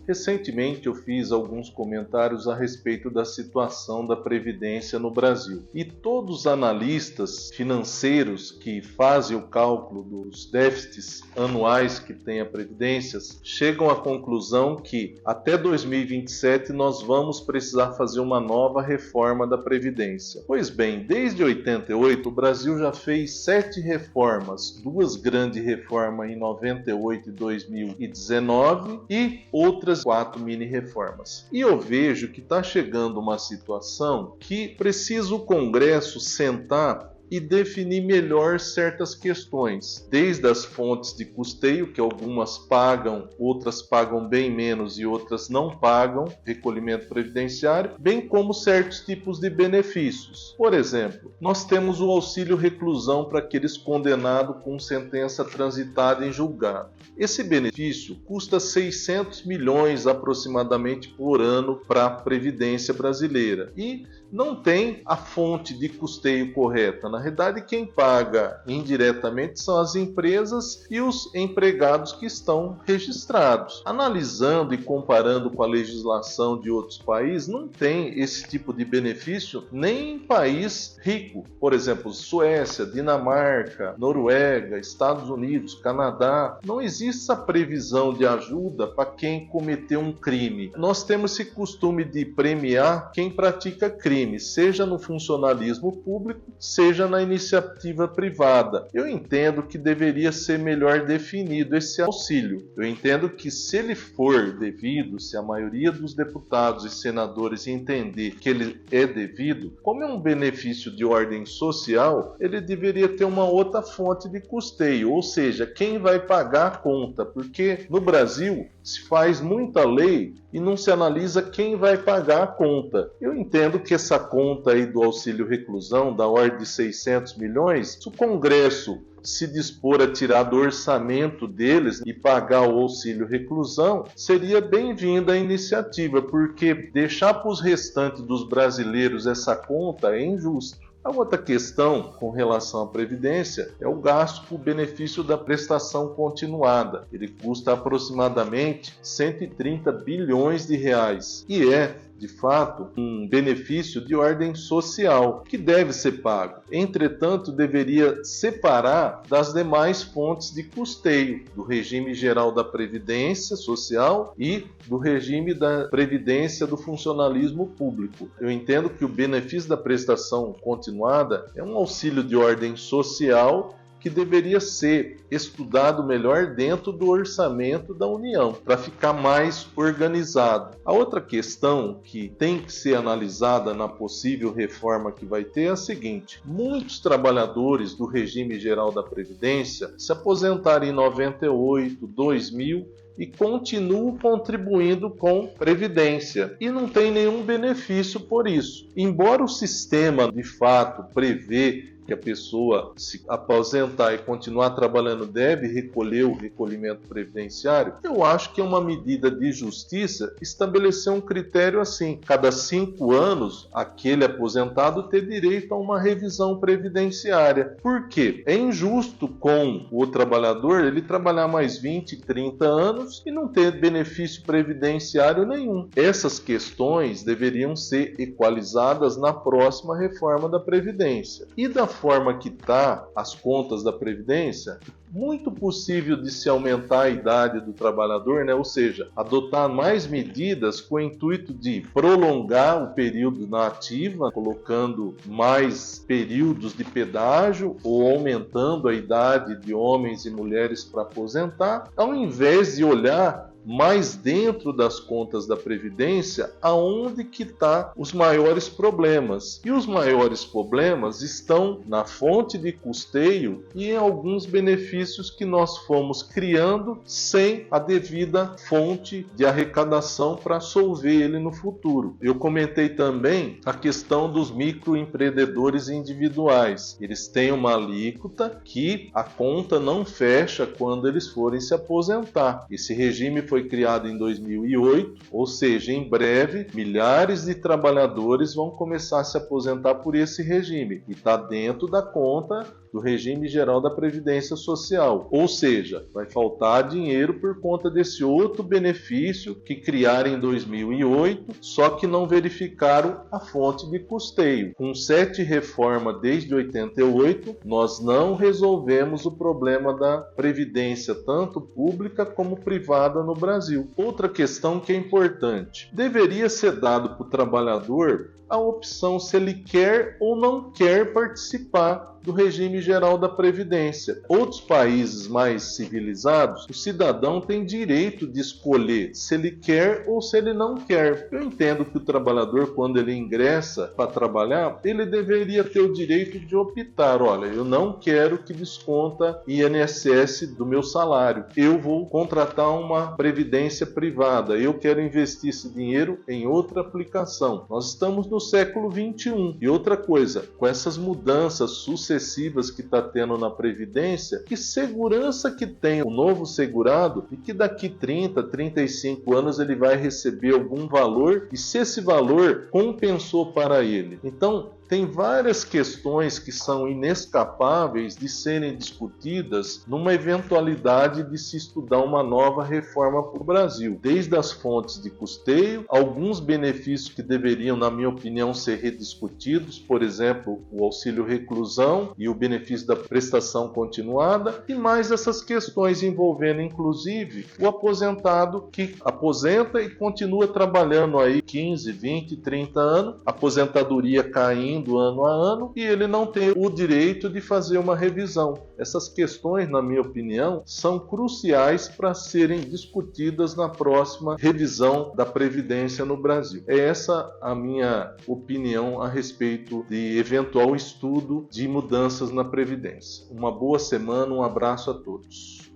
Recentemente eu fiz alguns comentários a respeito da situação da Previdência no Brasil. E todos os analistas financeiros que fazem o cálculo dos déficits anuais que tem a Previdência chegam à conclusão que até 2027 nós vamos precisar fazer uma nova reforma da Previdência. Pois bem, desde 88 o Brasil já fez 7 reformas, 2 grandes reformas em 98 e 2019 e outras 4 mini-reformas. E eu vejo que está chegando uma situação que precisa o Congresso sentar e definir melhor certas questões, desde as fontes de custeio, que algumas pagam, outras pagam bem menos e outras não pagam recolhimento previdenciário, bem como certos tipos de benefícios. Por exemplo, nós temos o auxílio reclusão para aqueles condenados com sentença transitada em julgado. Esse benefício custa 600 milhões aproximadamente por ano para a Previdência brasileira e não tem a fonte de custeio correta. Na realidade, quem paga indiretamente são as empresas e os empregados que estão registrados. Analisando e comparando com a legislação de outros países, não tem esse tipo de benefício nem em país rico. Por exemplo, Suécia, Dinamarca, Noruega, Estados Unidos, Canadá. Não existe essa previsão de ajuda para quem cometeu um crime. Nós temos esse costume de premiar quem pratica crime, seja no funcionalismo público, seja na iniciativa privada. Eu entendo que deveria ser melhor definido esse auxílio. Eu entendo que se ele for devido, se a maioria dos deputados e senadores entender que ele é devido, como é um benefício de ordem social, ele deveria ter uma outra fonte de custeio, ou seja, quem vai pagar a conta, porque no Brasil se faz muita lei e não se analisa quem vai pagar a conta. Eu entendo que essa conta aí do auxílio reclusão, da ordem de 600 milhões, se o Congresso se dispor a tirar do orçamento deles e pagar o auxílio reclusão, seria bem-vinda a iniciativa, porque deixar para os restantes dos brasileiros essa conta é injusto. A outra questão com relação à Previdência é o gasto por benefício da prestação continuada. Ele custa aproximadamente 130 bilhões de reais e é, de fato, um benefício de ordem social que deve ser pago. Entretanto, deveria separar das demais fontes de custeio, do regime geral da Previdência Social e do regime da Previdência do funcionalismo público. Eu entendo que o benefício da prestação continuada é um auxílio de ordem social que deveria ser estudado melhor dentro do orçamento da União, para ficar mais organizado. A outra questão que tem que ser analisada na possível reforma que vai ter é a seguinte: muitos trabalhadores do regime geral da Previdência se aposentaram em 98, 2000 e continuam contribuindo com Previdência e não tem nenhum benefício por isso. Embora o sistema de fato prevê que a pessoa se aposentar e continuar trabalhando deve recolher o recolhimento previdenciário, eu acho que é uma medida de justiça estabelecer um critério assim: cada 5 anos aquele aposentado ter direito a uma revisão previdenciária. Por quê? É injusto com o trabalhador ele trabalhar mais 20, 30 anos e não ter benefício previdenciário nenhum. Essas questões deveriam ser equalizadas na próxima reforma da Previdência. E da forma que está as contas da Previdência, muito possível de se aumentar a idade do trabalhador, né? Ou seja, adotar mais medidas com o intuito de prolongar o período na ativa, colocando mais períodos de pedágio ou aumentando a idade de homens e mulheres para aposentar, ao invés de olhar mais dentro das contas da Previdência, aonde que está os maiores problemas. E os maiores problemas estão na fonte de custeio e em alguns benefícios que nós fomos criando sem a devida fonte de arrecadação para solver ele no futuro. Eu comentei também a questão dos microempreendedores individuais. Eles têm uma alíquota que a conta não fecha quando eles forem se aposentar. Esse regime foi foi criado em 2008, ou seja, em breve, milhares de trabalhadores vão começar a se aposentar por esse regime, e está dentro da conta do regime geral da Previdência Social. Ou seja, vai faltar dinheiro por conta desse outro benefício que criaram em 2008, só que não verificaram a fonte de custeio. Com 7 reformas desde 88, nós não resolvemos o problema da previdência, tanto pública como privada no Brasil. Outra questão que é importante: deveria ser dado para o trabalhador a opção se ele quer ou não quer participar do regime geral da Previdência. Outros países mais civilizados, o cidadão tem direito de escolher se ele quer ou se ele não quer. Eu entendo que o trabalhador, quando ele ingressa para trabalhar, ele deveria ter o direito de optar: olha, eu não quero que desconta INSS do meu salário, eu vou contratar uma previdência privada, eu quero investir esse dinheiro em outra aplicação. Nós estamos no século XXI. E outra coisa, com essas mudanças sucessivas que está tendo na Previdência, que segurança que tem o novo segurado e que daqui 30, 35 anos ele vai receber algum valor, e se esse valor compensou para ele. Então, tem várias questões que são inescapáveis de serem discutidas numa eventualidade de se estudar uma nova reforma para o Brasil. Desde as fontes de custeio, alguns benefícios que deveriam, na minha opinião, ser rediscutidos, por exemplo, o auxílio reclusão e o benefício da prestação continuada, e mais essas questões envolvendo, inclusive, o aposentado que aposenta e continua trabalhando aí 15, 20, 30 anos, aposentadoria caindo ano a ano, e ele não tem o direito de fazer uma revisão. Essas questões, na minha opinião, são cruciais para serem discutidas na próxima revisão da Previdência no Brasil. É essa a minha opinião a respeito de eventual estudo de mudanças na Previdência. Uma boa semana, um abraço a todos.